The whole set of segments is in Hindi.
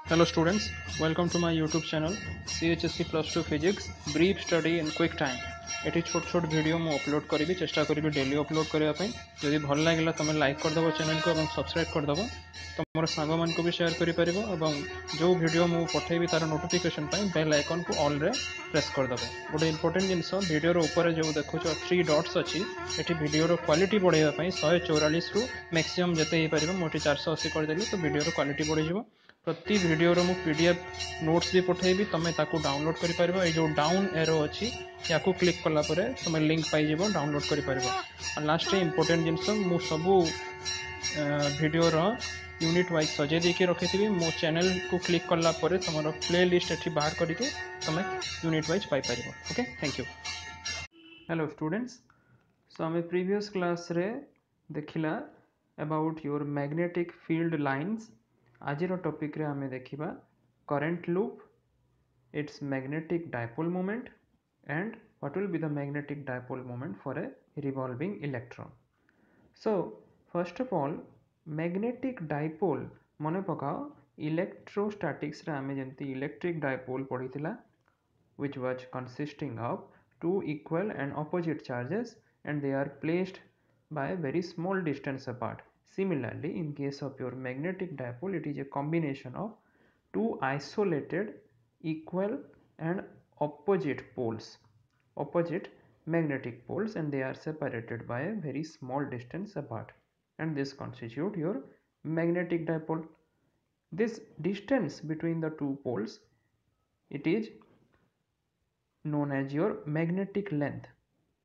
Hello students, welcome to my YouTube channel CHSC Plus 2 Physics Brief Study in Quick Time। Eighty छोट छोट वीडियो मु अपलोड करी चेष्टा करी डेली अपलोड करने जदि भल लगे तुम लाइक करदेव चैनल को सब्सक्राइब करदेव तुम सांग मान को भी शेयर कर जो वीडियो मु पठेबी तार नोटिफिकेशन बेल आइकन को ऑल रे प्रेस करदेव। गोटे इंपोर्टेंट जिनस वीडियो ऊपर जो देखो 3 डॉट्स अच्छी ये वीडियो क्वालिटी बढ़ाई 144 रु मैक्सिमम जिते हो पार मुझे 480 करदेली तो वीडियो क्वालिटी बढ़ प्रति वीडियो मु पीडीएफ नोट्स भी पठेबी तुम ताकू डाउनलोड कर पार जो डाउन एरो अच्छी या क्लिक कला तुम लिंक पाइज डाउनलोड कर पार। लास्ट इंपोर्टेंट जिनस मु सबू वीडियो यूनिट वाइज सजे देके रखी थी मो चैनल को क्लिक कला तुम प्ले लिस्ट ये बाहर करके तुम unit wise paper. Okay, thank you. Hello students, so आम प्रीवियस क्लास रे देखिला about your magnetic field lines. आज टॉपिक रे आमे देखिबा current loop, its magnetic dipole moment and what will be the magnetic dipole moment for a revolving electron. So first of all, magnetic dipole मने पकाओ इलेक्ट्रोस्टैटिक्स रे आमे जेंती इलेक्ट्रिक डायपोल पढ़ीथिला which was consisting of two equal and opposite charges and they are placed by a very small distance apart. Similarly, in case of your magnetic dipole, it is a combination of two isolated equal and opposite magnetic poles, and they are separated by a very small distance apart, and this constitute your magnetic dipole. This distance between the two poles, it is known as your magnetic length,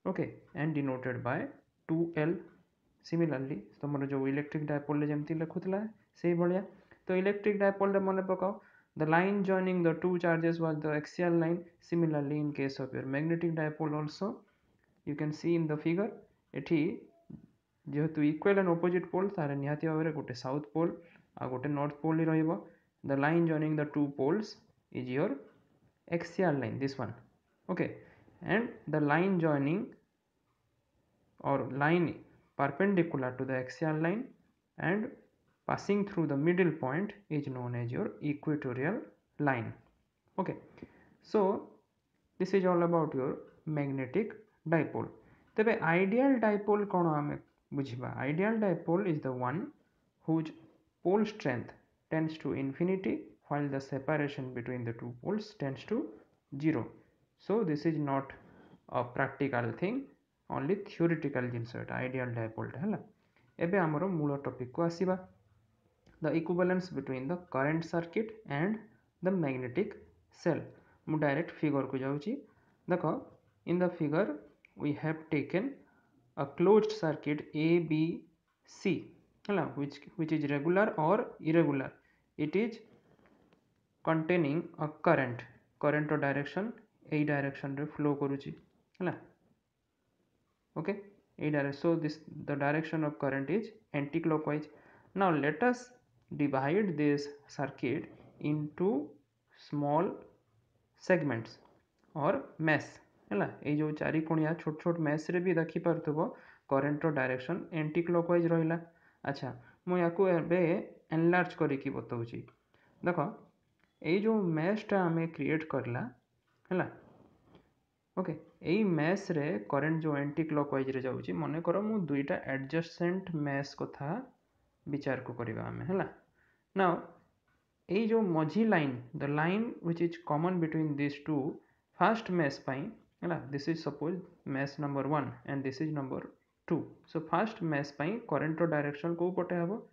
okay, and denoted by 2L. Similarly, तुमर जो इलेक्ट्रिक डायपोल जमती लिखुला से भलिया तो इलेक्ट्रिक डायपोल रे मने पकाओ the line joining the two charges was the axial line. Similarly, in case of your magnetic dipole also, you can see in the figure एठी जेहेतु इक्वल एंड ऑपोजिट पोल तार निहाती भाव गोटे साउथ पोल आ गोटे नॉर्थ पोल ही रहिबो। the line joining the two poles is your axial line, this one, okay, and the line joining or line perpendicular to the axial line and passing through the middle point is known as your equatorial line. Okay, so this is all about your magnetic dipole. तबे ideal dipole कौन आमे बुझिबा? Ideal dipole is the one whose pole strength tends to infinity while the separation between the two poles tends to 0. So this is not a practical thing, only theoretical genus ideal dipole है। एबे हमरो मूल टॉपिक को आसीबा, the equivalence between the current circuit and the magnetic cell. मु डायरेक्ट फिगर को जाउची। देखो, in the figure we have taken a closed circuit ABC हला, which is regular or irregular. It is containing a current direction A direction रे फ्लो करूची हला, okay, a direction. So this the direction of current is anti-clockwise. Now let us divide this circuit into small segments or mesh है। ये जो चारि कोणिया छोट छोट मेश रे भी देखि पारथबो करंट रो डायरेक्शन एंटी क्लॉकवाइज रहिला। अच्छा, मु याकू एबे एनलार्ज करिकि बताउची। देखो, ये जो मेशटा हमें क्रिएट करला है, ओके, यही मेश रे करंट जो एंटी क्लॉकवाइज रे जाउची, मने करो मु दुईटा एडजसेंट मेश कथा विचार को करिबा हमें है। नाउ ये जो मझी line, the line which is common between this two first mesh पाई है, this is suppose mesh number 1 and this is number 2. So first mesh पाई करंट डायरेक्शन को पटे हबो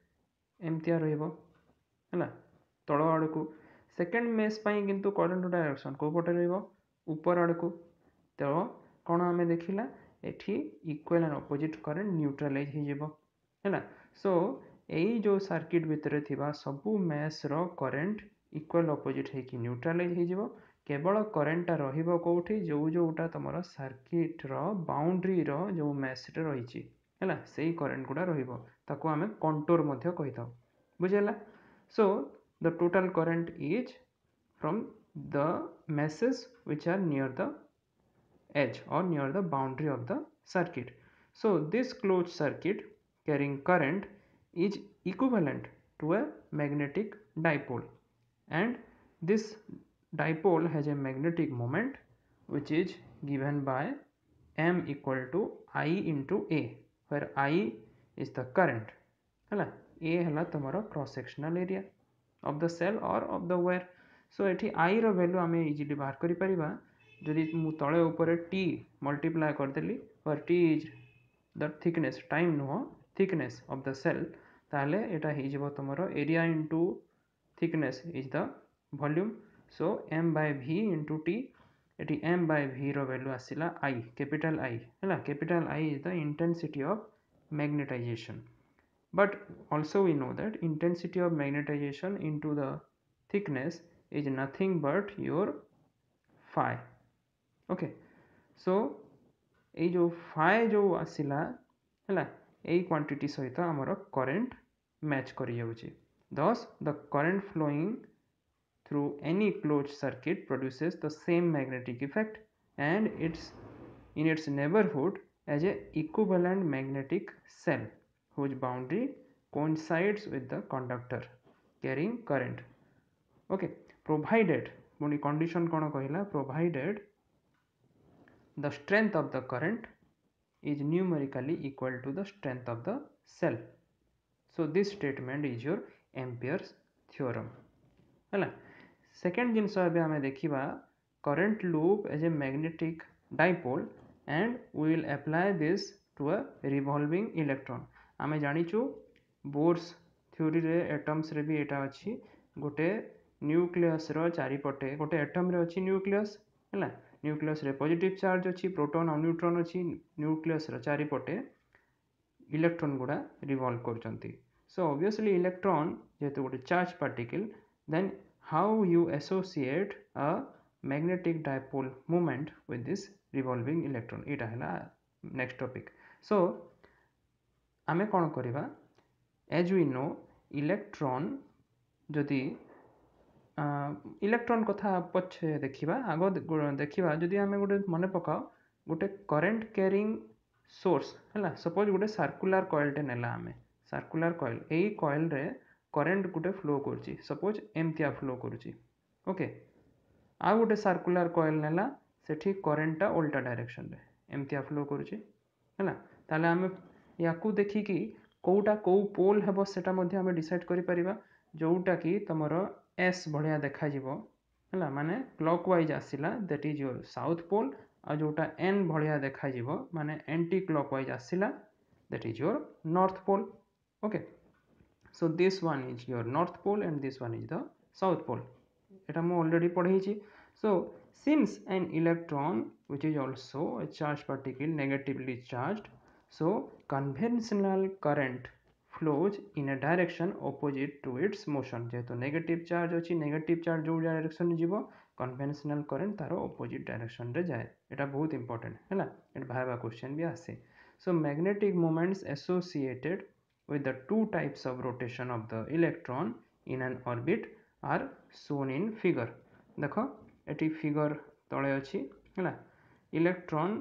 एमतिया रहइबो है तळ आड़ को। सेकंड मेश पाई किंतु करंट डायरेक्शन को पटे रहइबो ऊपर आड़ को। तो कौन आम देखला एठी equal and opposite current neutralise हो जिवो है। सो यही जो सर्किट भितर थिबा सबु मेश रो करंट इक्वल ऑपोजिट है कि न्यूट्रलाइज हो जिवो। केवल करंटटा रहिबो कोठी जो जोटा तमरो सर्किट रो बाउंड्री रो जो मेश रे रहिची हैला, सेही करंट गुडा रहिबो, ताको हमें कंटूर मध्ये कहिथाउ, बुझेला। So the total current is from the meshes which are near the edge or near the boundary of the circuit. So this closed circuit carrying current is equivalent to a magnetic dipole. and this dipole has a magnetic moment which is given by m equal to I into A, where I is the current है A है तुम्हारा cross sectional area of the cell or of the wire. So एठी I रो value आमे easily बाहर करि परिबा जदि मु तळे ऊपर t multiply कर देली where t is the thickness, time नुह thickness of the cell, ताले एटा हि जिवो तुम्हारा area into thickness is the volume. So m by v into t, eighty m by v rho value आसिला I, capital I है capital I is the intensity of magnetization. But also we know that intensity of magnetization into the thickness is nothing but your phi. Okay, so ये जो phi जो आसिला है यही क्वांटिटी सहित आमर करंट मैच कर जाउची. Thus the current flowing through any closed circuit produces the same magnetic effect and it's in its neighborhood as a equivalent magnetic cell whose boundary coincides with the conductor carrying current. Okay, provided पुणी condition कौन कहला, provided the strength of the current is numerically equal to the strength of the cell. So this statement is your Ampere's theorem. है सेकेंड जिनस आम देखा current loop as a magnetic dipole and we will apply this to a revolving electron. आमे जानिचु बोर्स थ्योरी रे एटम्स रे भी एटा अछि गोटे न्यूक्लियस रो चारिपटे गोटे एटम रे अछि न्यूक्लियस हैला न्यूक्लियस रे पॉजिटिव चार्ज अछि प्रोटॉन और न्यूट्रॉन अछि न्यूक्लियस रो चारिपटे इलेक्ट्रॉन गुडा रिवॉल्व करचंती. सो ऑब्वियसली इलेक्ट्रॉन जेतु गोटे charge particle then how you associate a magnetic dipole moment with this revolving electron, एटा हैला next topic. So आमे कौन करिबा, as we know electron जदि इलेक्ट्रॉन कथा पछे देखिबा आगो देखिबा जदि आमे गोटे मने पकाओ गोटे करंट कैरिंग सोर्स हैला सपोज गोटे सर्कुलर कॉइल टे नेला आमे सर्कुलर कॉइल एई कॉइल रे करंट गोटे फ्लो करुची सपोज एमतिया फ्लो करुची. ओके आ गोटे सर्कुलर कॉइल नेला सेठी करंटटा उल्टा डायरेक्शन रे एमतिया फ्लो करुची हैला ताले आमे याकू देखि कि कोउटा को पोल हेबो सेटा मध्ये आमे डिसाइड करि परिबा जोउटा कि तमरो एस बढ़िया देखा जिवो हैला माने क्लॉकवाइज आसिला that is your south pole आ जोटा एन बढ़िया देखा जिवो माने एंटी क्लॉकवाइज आसिला that is your north pole. Okay so this one is your north pole and this one is the south pole. Eta mu already padhichi. So since an electron which is also a charged particle negatively charged, so conventional current flows in a direction opposite to its motion. जेहेतु negative charge अछि negative charge जो direction jibo conventional current तारो opposite direction रे जाए. एटा बहुत important हैला एटा भाइबा क्वेश्चन भी आसे. So magnetic moments associated with the two types of rotation of the electron in an orbit are shown in figure. देखो एटी फिगर तले अछि हैला इलेक्ट्रॉन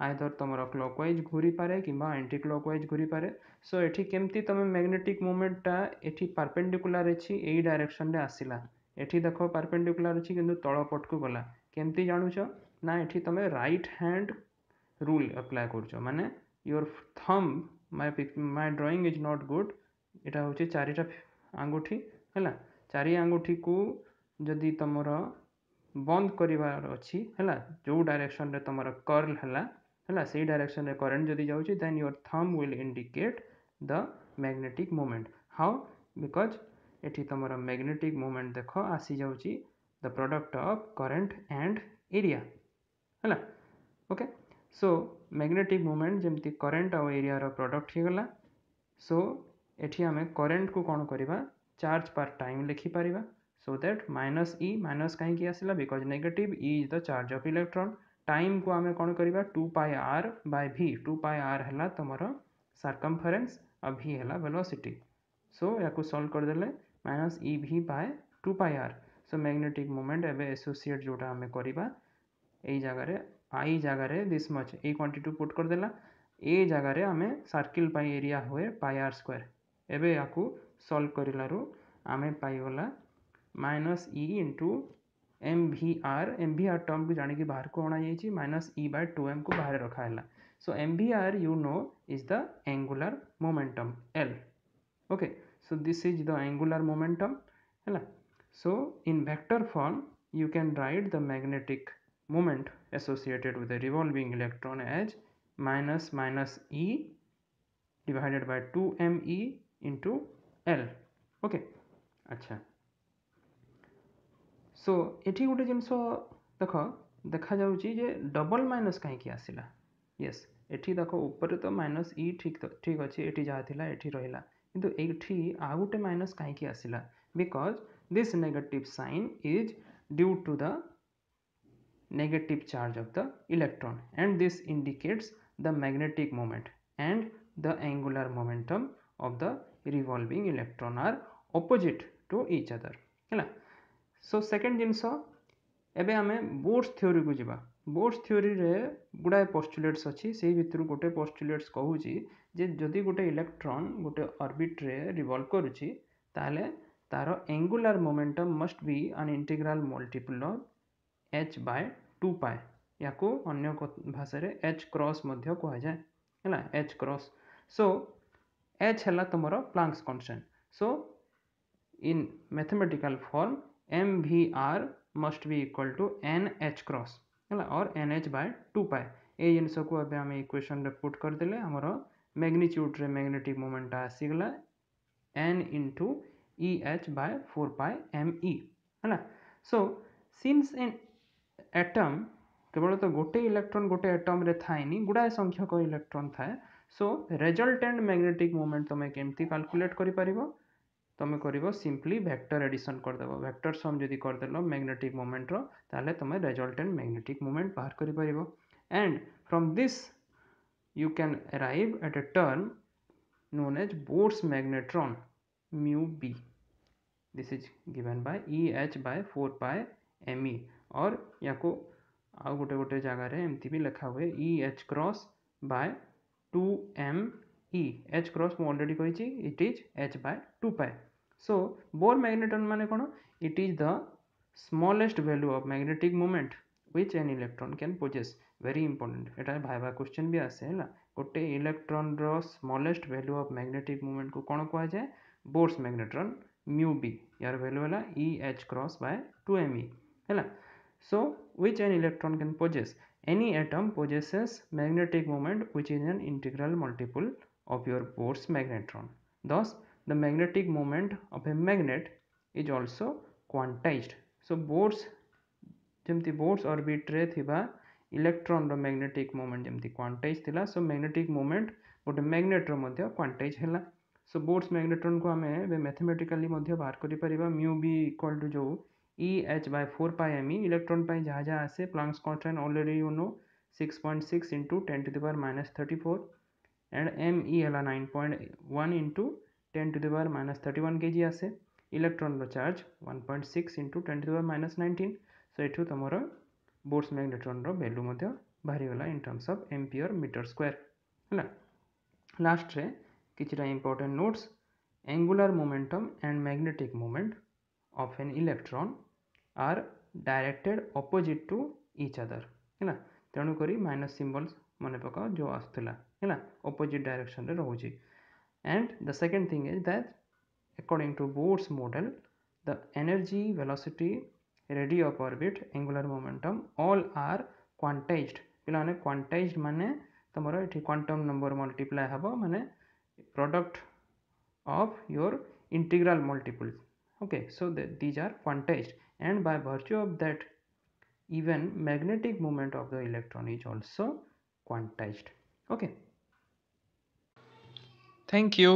आइदर तमरो क्लॉकवाइज घूरी पारे किबा एंटी क्लॉकवाइज घूरी पारे. सो एठी केमती तमे मैग्नेटिक मोमेंट टा एठी परपेंडिकुलर अछि एई डायरेक्शन रे आसिला एठी देखो परपेंडिकुलर अछि किंतु तळ पट को गला केमती जानुछो ना एठी तमे राइट हैंड रूल अप्लाई करछो माने your thumb my drawing is not good. एटा होचे चारिटा आंगुठी हैला चारि आंगुठी को जदि तमरो बंद करिवार अछि हैला जो डायरेक्शन रे तमरो कर्ल हैला सेही डायरेक्शन रे करंट जदि जाउची then your thumb will indicate the magnetic moment. How because एठी तमरो मैग्नेटिक मोमेंट देखो आसी जाउची the product of current and area हैला. ओके सो मैग्नेटिक मोमेंट जमती करंट और एरिया रो प्रोडक्ट ही गला. सो एठी आमे करंट को कोन करिबा चार्ज पर टाइम लिखि परिबा so that minus E minus काहे कि आसिला because negative E is the charge of electron. Time को आमे कोन करिबा 2 pi r by v 2 pi r हला तमरो सर्कमफरेंस और v हला वेलोसिटी. सो याकू सॉल्व कर देले minus E v by 2 pi r. So magnetic moment एबे एसोसिएट जोटा आमे करिबा एई जगह रे आई जगह रे this much A quantity put कर देला ए जगह रे आमे सर्किल पाई एरिया हुए पाई आर स्क्वायर. एबे याकू सॉल्व करिलारु आमे पाई गला minus e into m v r term को जानिक बाहर को अणा जाइए माइनस ई बाय 2m को बाहर रखा है. So MVR you know is the angular momentum L. Okay, so this is the angular momentum. So in vector form you can write the magnetic moment associated with the revolving electron as minus minus E divided by 2me into L. Okay, अच्छा. So एठी गोटे जिनस देखा जाउची जे डबल माइनस कहीं आसिला. यस एठी देखो ऊपर तो माइनस ई ठीक अच्छे एठी जहाँ थिला एठी रहिला किंतु एठी आ गोटे माइनस कहीं आसिला because this negative sign is due to the negative charge of the electron and this indicates the magnetic moment and the angular momentum of the revolving electron are opposite to each other. So second जिनस एबे आमे बोर्स थ्योरी को जिबा. बोर्स थ्योरी रे गुडाए पोस्टुलेट्स अछि सेही भितरु गोटे पोस्टुलेट्स कहूची जे जदि गोटे इलेक्ट्रॉन गोटे ऑर्बिट रे रिवॉल्व करूची ताले तार angular momentum must be an integral multiple of h by 2 pi या को अन्य भाषा रे h क्रॉस मध्य कहा जाए है h क्रॉस. सो h है तुमरो Planck's constant. So in mathematical form mvr must be equal to nh cross है और nh by 2 pi. ए जिनस को अब आम इक्वेशन रे पुट कर देले हमरो मैग्नीट्यूड रे मैग्नेटिक मोमेंट आसीगला n into eh by 4 pi me है. सो सिंस एन एटम केवल तो गोटे इलेक्ट्रॉन गोटे एटम रे थाएनी गुड़ाए संख्यक इलेक्ट्रॉन थाए. सो रिजल्टेंट मैग्नेटिक मोमेंट तुम केमती कैलकुलेट करि परिबो तुम करिवो सिंपली वेक्टर एडिशन कर देबो. वेक्टर सम जदि कर देलो मैग्नेटिक मोमेंट रो ताले तुम रिजल्टेंट मैग्नेटिक मोमेंट बाहर करि परिबो and from this you can arrive at a term known as Bohr's magnetron mu b. This is given by Eh by 4 pi me और या को आउ गोटे गोटे जगह रे एमती भी लिखा हुए EH cross by 2me. H cross मु ऑलरेडी कहिछि it is H by 2 pi. So Bohr magneton माने कोन it is the smallest value of magnetic moment which an electron can possess. very important एटा भाइबा क्वेश्चन भी आसे है गोटे इलेक्ट्रॉन रो smallest value of magnetic moment को कोन कहा जाए बोर्स मैग्नेट्रॉन म्यू बी यार वैल्यू है EH क्रॉस बाय 2me है. So which an electron can possess? Any atom possesses magnetic moment which is an integral multiple of your Bohr's magnetron. Thus the magnetic moment of a magnet is also quantized. So Bohr's जमती बोर्स ऑर्बिट रे थिबा इलेक्ट्रॉन रो मैग्नेटिक मोमेंट जमती क्वांटाइज थिला. सो मैग्नेटिक मोमेंट गोटे मैग्नेट रो मध्य क्वांटाइज हैला. सो बोर्स मैग्नेट्रॉन को हमें मैथमेटिकली मध्य बाहर करि परिबा म्यू बी इक्वल टू जो EH by 4 pi me electron पाई जहाँ जहाँ आसे Planck's constant already you know 6.6 into 10 to the power minus 34 and me है 9.1 into 10 to the power minus 31 kg आसे. इलेक्ट्रॉन रो charge 1.6 into 10 to the power minus 19. So एठू तुमर बोर्स मैग्नेट्रॉन रो वैल्यू मध्य बाहरी गला in terms of ampere metre square है. लास्ट रे किछटा important notes. Angular momentum and magnetic moment of an electron are directed opposite to each other है. तेणुक माइनस सिंबल्स मन पकाओ जो आसला है ऑपोजिट डायरेक्शन रे रोची. And the second thing is that according to Bohr's model the energy velocity radii of orbit angular momentum all are quantised. पे क्वांटाइज्ड माने तुम ये क्वांटम नंबर मल्टीप्लाई हम माने product of your integral multiple. Okay, so these are quantized and by virtue of that even magnetic moment of the electron is also quantized. Okay, thank you.